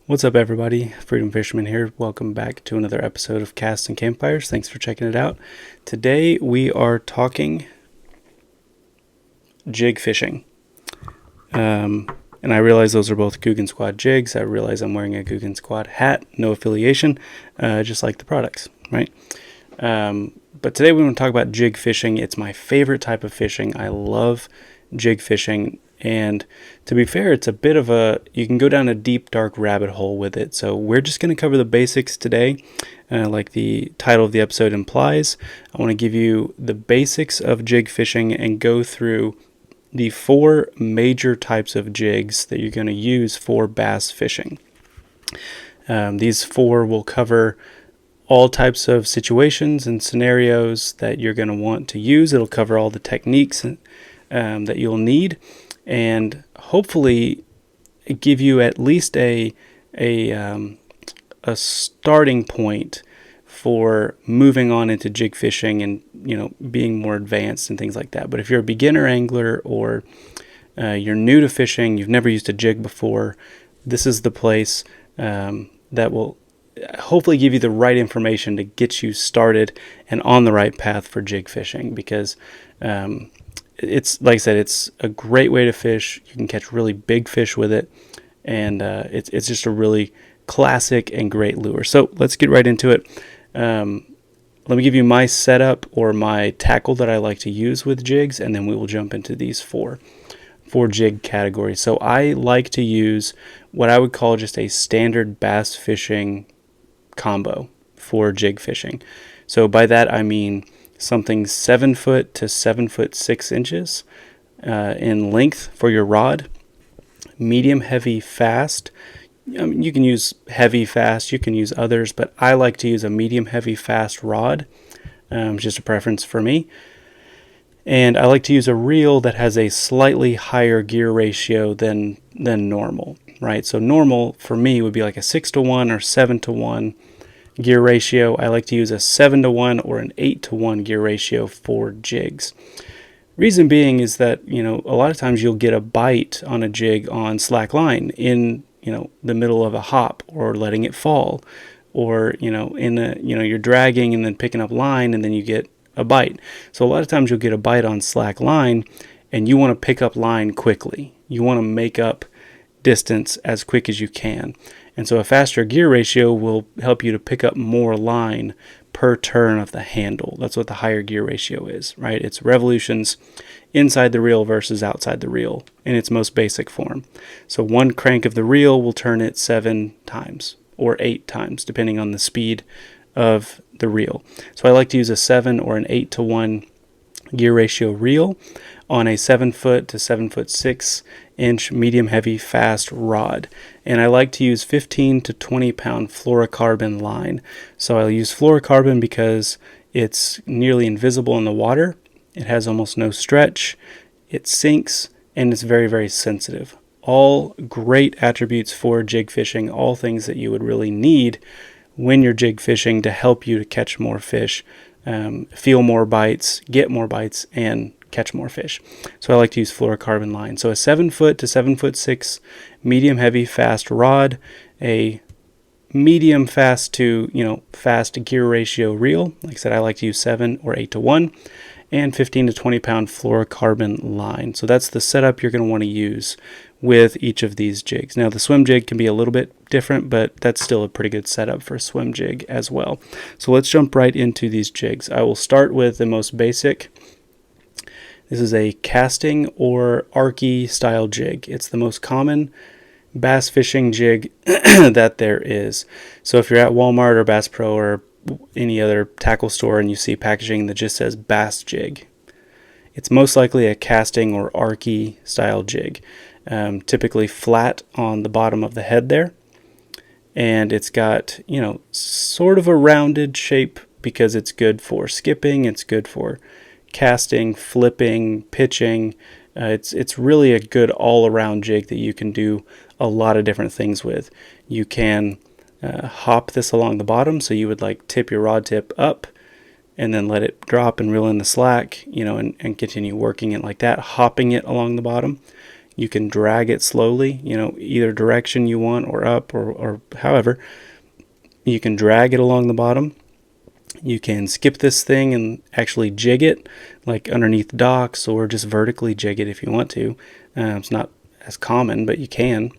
What's up, everybody? Freedom Fisherman here. Welcome back to another episode of Casts and Campfires. Thanks for checking it out. Today we are talking jig fishing. And I realize those are both Guggen Squad jigs. I realize I'm wearing a Guggen Squad hat. No affiliation, just like the products, right? But today we want to talk about jig fishing. It's my favorite type of fishing. I love jig fishing. And to be fair, it's a bit of you can go down a deep, dark rabbit hole with it. So we're just going to cover the basics today, like the title of the episode implies. I want to give you the basics of jig fishing and go through the 4 major types of jigs that you're going to use for bass fishing. These 4 will cover all types of situations and scenarios that you're going to want to use. It'll cover all the techniques that you'll need, and hopefully give you at least a starting point for moving on into jig fishing and being more advanced and things like that. But if you're a beginner angler or you're new to fishing, you've never used a jig before, this is the place that will hopefully give you the right information to get you started and on the right path for jig fishing, because it's, like I said, it's a great way to fish. You can catch really big fish with it, and it's just a really classic and great lure. So let's get right into it. Let me give you my setup or my tackle that I like to use with jigs, and then we will jump into these four jig categories. So I like to use what I would call just a standard bass fishing combo for jig fishing. So by that I mean something 7 foot to 7 foot 6 inches in length for your rod, medium, heavy, fast. You can use heavy, fast, you can use others, but I like to use a medium, heavy, fast rod, just a preference for me. And I like to use a reel that has a slightly higher gear ratio than normal, right? So normal for me would be like a 6-to-1 or 7-to-1 gear ratio. I like to use a 7-to-1 or an 8-to-1 gear ratio for jigs. Reason being is that, a lot of times you'll get a bite on a jig on slack line in, the middle of a hop, or letting it fall, or, you're dragging and then picking up line and then you get a bite. So a lot of times you'll get a bite on slack line and you want to pick up line quickly. You want to make up distance as quick as you can. And so a faster gear ratio will help you to pick up more line per turn of the handle. That's what the higher gear ratio is, right? It's revolutions inside the reel versus outside the reel in its most basic form. So one crank of the reel will turn it 7 times or 8 times, depending on the speed of the reel. So I like to use a 7 or an 8-to-1 gear ratio reel on a 7 foot to 7 foot 6 inch medium heavy fast rod, and I like to use 15 to 20 pound fluorocarbon line. So I'll use fluorocarbon because it's nearly invisible in the water, it has almost no stretch, it sinks, and it's very, very sensitive. All great attributes for jig fishing, all things that you would really need when you're jig fishing to help you to catch more fish, feel more bites, get more bites, and catch more fish. So I like to use fluorocarbon line. So a 7 foot to 7 foot 6 medium heavy fast rod, a medium fast to fast gear ratio reel. Like I said, I like to use 7 or 8-to-1, and 15 to 20 pound fluorocarbon line. So that's the setup you're going to want to use with each of these jigs. Now the swim jig can be a little bit different, but that's still a pretty good setup for a swim jig as well. So let's jump right into these jigs. I will start with the most basic. This is a casting or Archy style jig. It's the most common bass fishing jig that there is. So if you're at Walmart or Bass Pro or any other tackle store and you see packaging that just says bass jig, it's most likely a casting or Archy style jig. Typically flat on the bottom of the head there, and it's got sort of a rounded shape because it's good for skipping, it's good for casting, flipping, pitching. It's really a good all-around jig that you can do a lot of different things with. You can hop this along the bottom, so you would like tip your rod tip up and then let it drop and reel in the slack, and continue working it like that, hopping it along the bottom. You can drag it slowly, either direction you want, or up, or however. You can drag it along the bottom. You can skip this thing and actually jig it, like underneath docks, or just vertically jig it if you want to. It's not as common, but you can.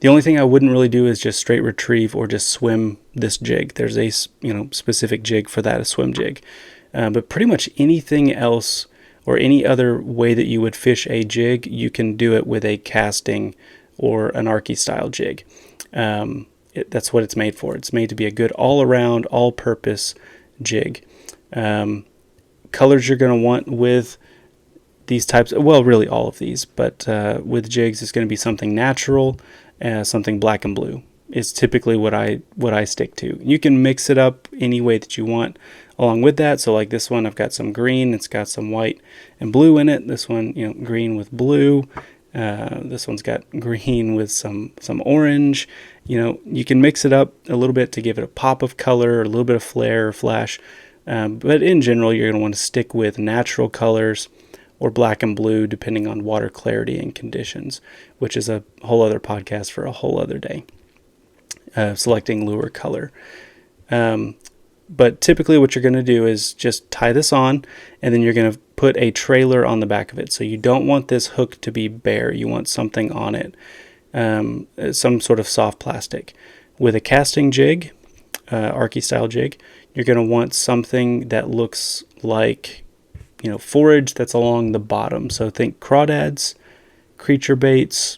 The only thing I wouldn't really do is just straight retrieve or just swim this jig. There's a specific jig for that, a swim jig. But pretty much anything else or any other way that you would fish a jig, you can do it with a casting or an Archy style jig. That's what it's made for. It's made to be a good all-around, all-purpose jig. Colors you're going to want with these types, well, really all of these, but with jigs, it's going to be something natural, something black and blue. Is typically what I stick to. You can mix it up any way that you want along with that. So like this one, I've got some green, it's got some white and blue in it. This one, green with blue. This one's got green with some orange. You can mix it up a little bit to give it a pop of color, or a little bit of flare or flash. But in general, you're going to want to stick with natural colors or black and blue, depending on water clarity and conditions, which is a whole other podcast for a whole other day. Selecting lure color. But typically what you're going to do is just tie this on, and then you're going to put a trailer on the back of it. So you don't want this hook to be bare. You want something on it, some sort of soft plastic. With a casting jig, Archy style jig, you're going to want something that looks like, forage that's along the bottom. So think crawdads, creature baits.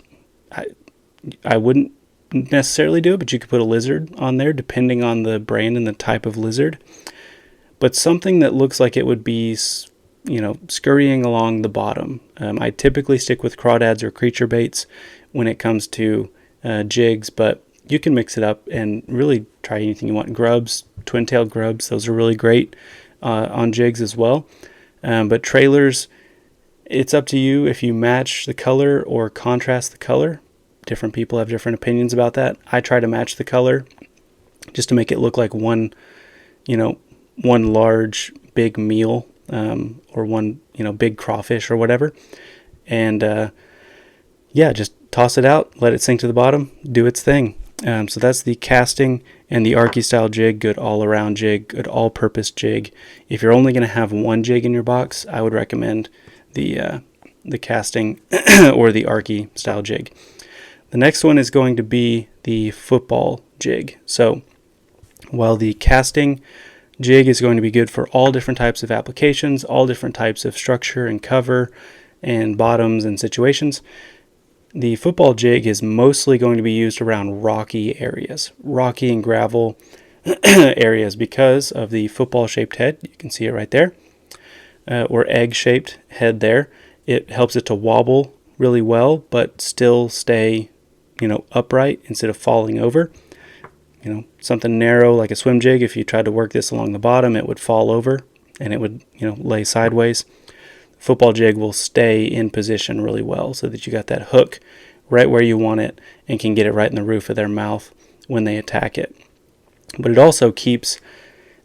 I wouldn't necessarily do it, but you could put a lizard on there depending on the brand and the type of lizard. But something that looks like it would be, scurrying along the bottom. I typically stick with crawdads or creature baits when it comes to jigs, but you can mix it up and really try anything you want. Grubs, twin-tailed grubs, those are really great on jigs as well. But trailers, it's up to you if you match the color or contrast the color. Different people have different opinions about that. I try to match the color just to make it look like one large big meal, or one, big crawfish or whatever. And just toss it out, let it sink to the bottom, do its thing. So that's the casting and the Archy style jig, good all-around jig, good all-purpose jig. If you're only going to have one jig in your box, I would recommend the casting or the Archy style jig. The next one is going to be the football jig. So while the casting jig is going to be good for all different types of applications, all different types of structure and cover and bottoms and situations, the football jig is mostly going to be used around rocky areas, rocky and gravel areas, because of the football-shaped head. You can see it right there, or egg-shaped head there. It helps it to wobble really well, but still stay upright instead of falling over. Something narrow like a swim jig, if you tried to work this along the bottom, it would fall over and it would, lay sideways. Football jig will stay in position really well so that you got that hook right where you want it and can get it right in the roof of their mouth when they attack it. But it also keeps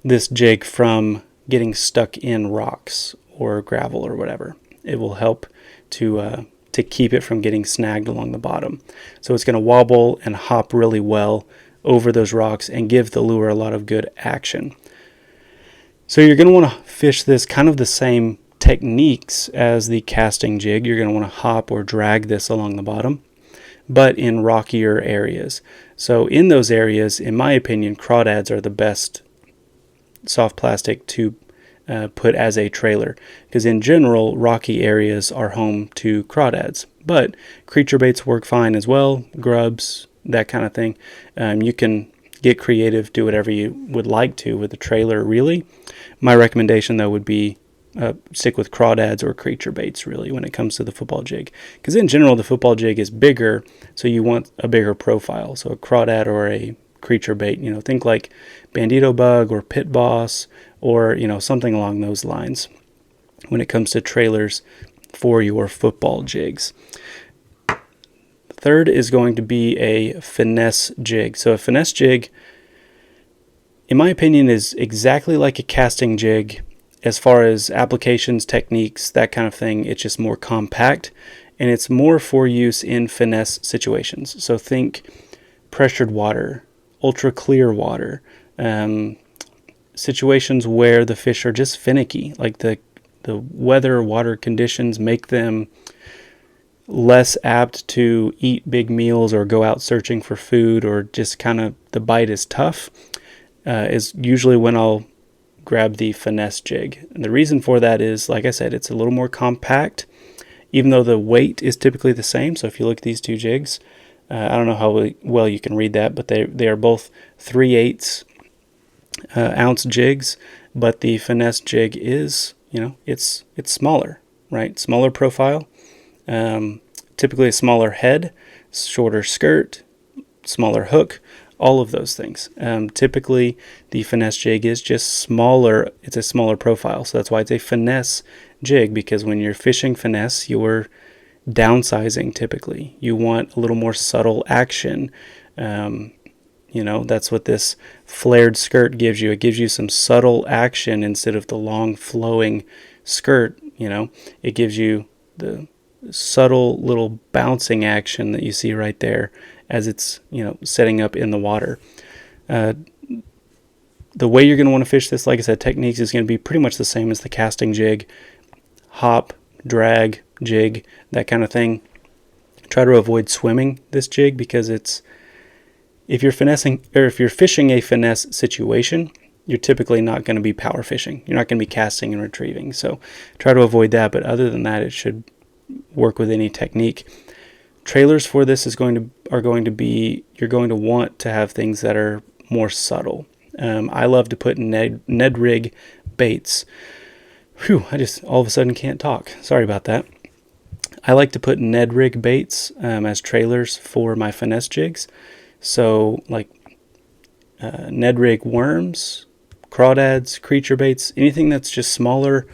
this jig from getting stuck in rocks or gravel or whatever. It will help to keep it from getting snagged along the bottom. So it's going to wobble and hop really well over those rocks and give the lure a lot of good action. So you're going to want to fish this kind of the same techniques as the casting jig. You're going to want to hop or drag this along the bottom, but in rockier areas. So in those areas, in my opinion, crawdads are the best soft plastic to put as a trailer, because in general rocky areas are home to crawdads, but creature baits work fine as well, grubs, that kind of thing. You can get creative, do whatever you would like to with the trailer. Really, my recommendation though would be stick with crawdads or creature baits really when it comes to the football jig, because in general the football jig is bigger, so you want a bigger profile. So a crawdad or a creature bait, think like bandito bug or pit boss, or something along those lines when it comes to trailers for your football jigs. Third is going to be a finesse jig. So a finesse jig, in my opinion, is exactly like a casting jig, as far as applications, techniques, that kind of thing, it's just more compact, and it's more for use in finesse situations. So think pressured water, ultra clear water, situations where the fish are just finicky, like the weather or water conditions make them less apt to eat big meals or go out searching for food, or just kind of the bite is tough, is usually when I'll grab the Finesse Jig. And the reason for that is, like I said, it's a little more compact, even though the weight is typically the same. So if you look at these two jigs, I don't know how well you can read that, but they are both 3/8 ounce jigs, but the Finesse Jig is, it's smaller, right? Smaller profile, typically a smaller head, shorter skirt, smaller hook, all of those things. Typically, the Finesse Jig is just smaller. It's a smaller profile, so that's why it's a Finesse Jig, because when you're fishing finesse, you're downsizing typically. You want a little more subtle action. That's what this flared skirt gives you. It gives you some subtle action instead of the long flowing skirt. It gives you the subtle little bouncing action that you see right there as it's, setting up in the water. The way you're going to want to fish this, like I said, techniques is going to be pretty much the same as the casting jig. Hop, drag, jig, that kind of thing. Try to avoid swimming this jig, because if you're fishing a finesse situation, you're typically not going to be power fishing. You're not going to be casting and retrieving. So try to avoid that. But other than that, it should work with any technique. Trailers for this are going to be, you're going to want to have things that are more subtle. I love to put Ned rig baits. I just all of a sudden can't talk. Sorry about that. I like to put Ned rig baits as trailers for my finesse jigs. So like Ned rig worms, crawdads, creature baits, anything that's just smaller,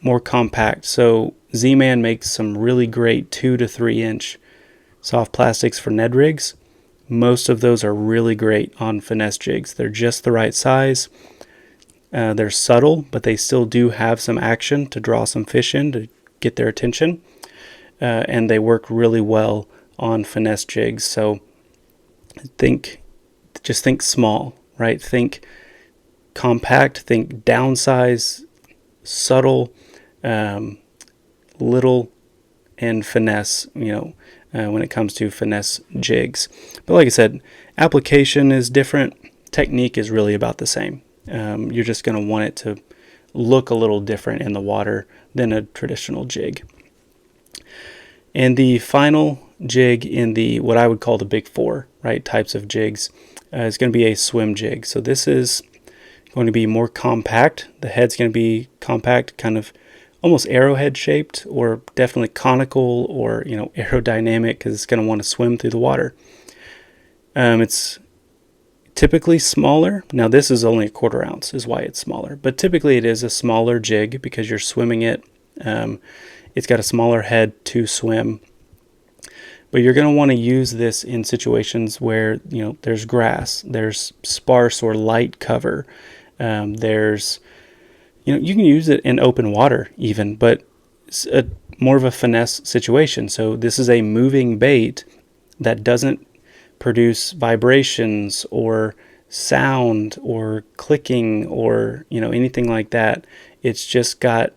more compact. So Z-Man makes some really great 2 to 3 inch soft plastics for Ned rigs. Most of those are really great on finesse jigs. They're just the right size. They're subtle, but they still do have some action to draw some fish in to get their attention. And they work really well on finesse jigs. So just think small, right? Think compact, think downsize, subtle, little, and finesse, when it comes to finesse jigs. But like I said, application is different. Technique is really about the same. You're just going to want it to look a little different in the water than a traditional jig. And the final jig in the what I would call the big four, right, types of jigs is going to be a swim jig. So this is going to be more compact. The head's going to be compact, kind of almost arrowhead shaped, or definitely conical, or aerodynamic, because it's going to want to swim through the water. It's typically smaller. Now this is only a 1/4 ounce is why it's smaller, but typically it is a smaller jig because you're swimming it. It's got a smaller head to swim, but you're going to want to use this in situations where there's grass, there's sparse or light cover, there's you can use it in open water even, but it's more of a finesse situation. So this is a moving bait that doesn't produce vibrations or sound or clicking or anything like that. It's just got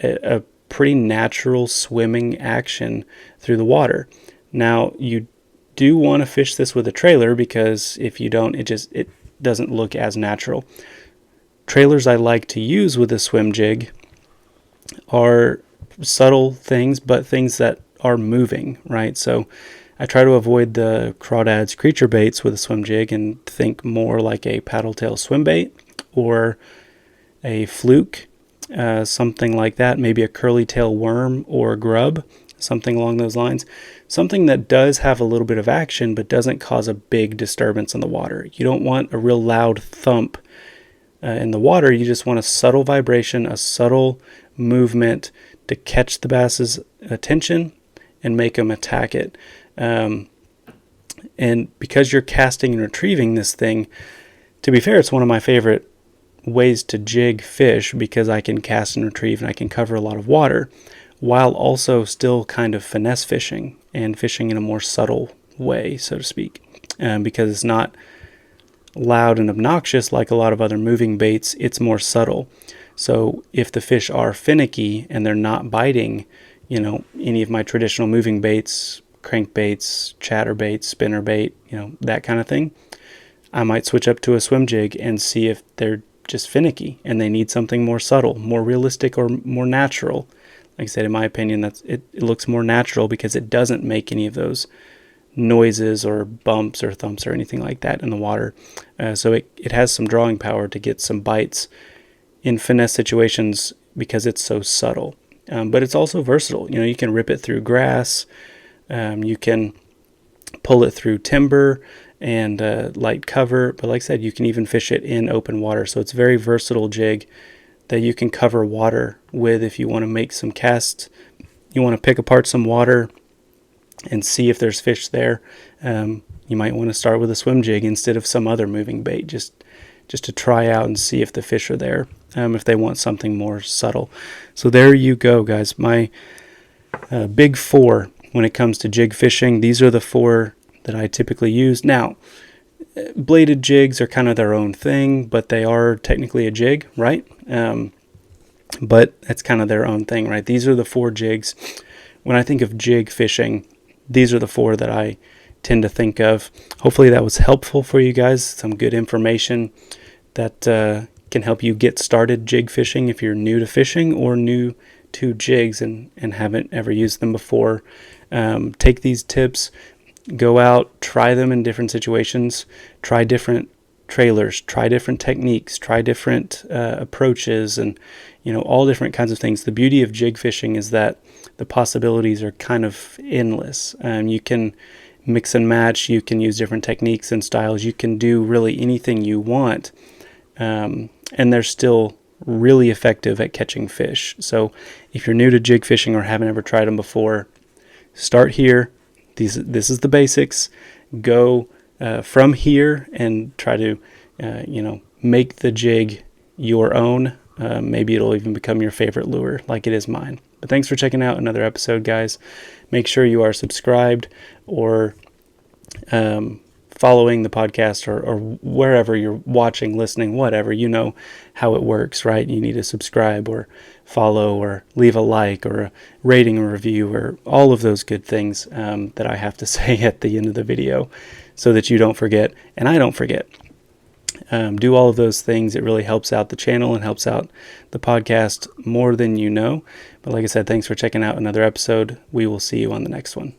a pretty natural swimming action through the water. Now you do want to fish this with a trailer, because if you don't, it doesn't look as natural. Trailers I like to use with a swim jig are subtle things, but things that are moving, right? So I try to avoid the crawdads, creature baits with a swim jig and think more like a paddle tail swim bait or a fluke, something like that, maybe a curly tail worm or grub, something along those lines. Something that does have a little bit of action but doesn't cause a big disturbance in the water. You don't want a real loud thump in the water. You just want a subtle vibration, a subtle movement to catch the bass's attention and make them attack it. And because you're casting and retrieving this thing, to be fair, it's one of my favorite ways to jig fish because I can cast and retrieve and I can cover a lot of water while also still kind of finesse fishing and fishing in a more subtle way, so to speak, because it's not loud and obnoxious like a lot of other moving baits. It's more subtle. So if the fish are finicky and they're not biting, any of my traditional moving baits, crankbaits, chatterbaits, spinnerbait, that kind of thing, I might switch up to a swim jig and see if they're just finicky and they need something more subtle, more realistic, or more natural. Like I said, in my opinion, it looks more natural because it doesn't make any of those noises or bumps or thumps or anything like that in the water. So it has some drawing power to get some bites in finesse situations because it's so subtle. But it's also versatile. You can rip it through grass. You can pull it through timber and light cover. But like I said, you can even fish it in open water. So it's a very versatile jig that you can cover water with if you want to make some casts. You want to pick apart some water and see if there's fish there. You might want to start with a swim jig instead of some other moving bait, just to try out and see if the fish are there, if they want something more subtle. So there you go, guys. My big four when it comes to jig fishing. These are the four that I typically use. Now, bladed jigs are kind of their own thing, but they are technically a jig, right? But it's kind of their own thing, right? These are the four jigs. When I think of jig fishing, these are the four that I tend to think of. Hopefully that was helpful for you guys. Some good information that can help you get started jig fishing if you're new to fishing or new to jigs and haven't ever used them before. Take these tips, go out, try them in different situations, try different trailers, try different techniques, try different approaches, and all different kinds of things. The beauty of jig fishing is that the possibilities are kind of endless. You can mix and match, you can use different techniques and styles, you can do really anything you want, and they're still really effective at catching fish. So if you're new to jig fishing or haven't ever tried them before, start here. This is the basics. Go from here and try to make the jig your own. Maybe it'll even become your favorite lure like it is mine. But thanks for checking out another episode, guys. Make sure you are subscribed or following the podcast or wherever you're watching, listening, whatever. You know how it works, right? You need to subscribe or follow or leave a like or a rating or review or all of those good things that I have to say at the end of the video so that you don't forget and I don't forget. Do all of those things. It really helps out the channel and helps out the podcast more than you know. But like I said, thanks for checking out another episode. We will see you on the next one.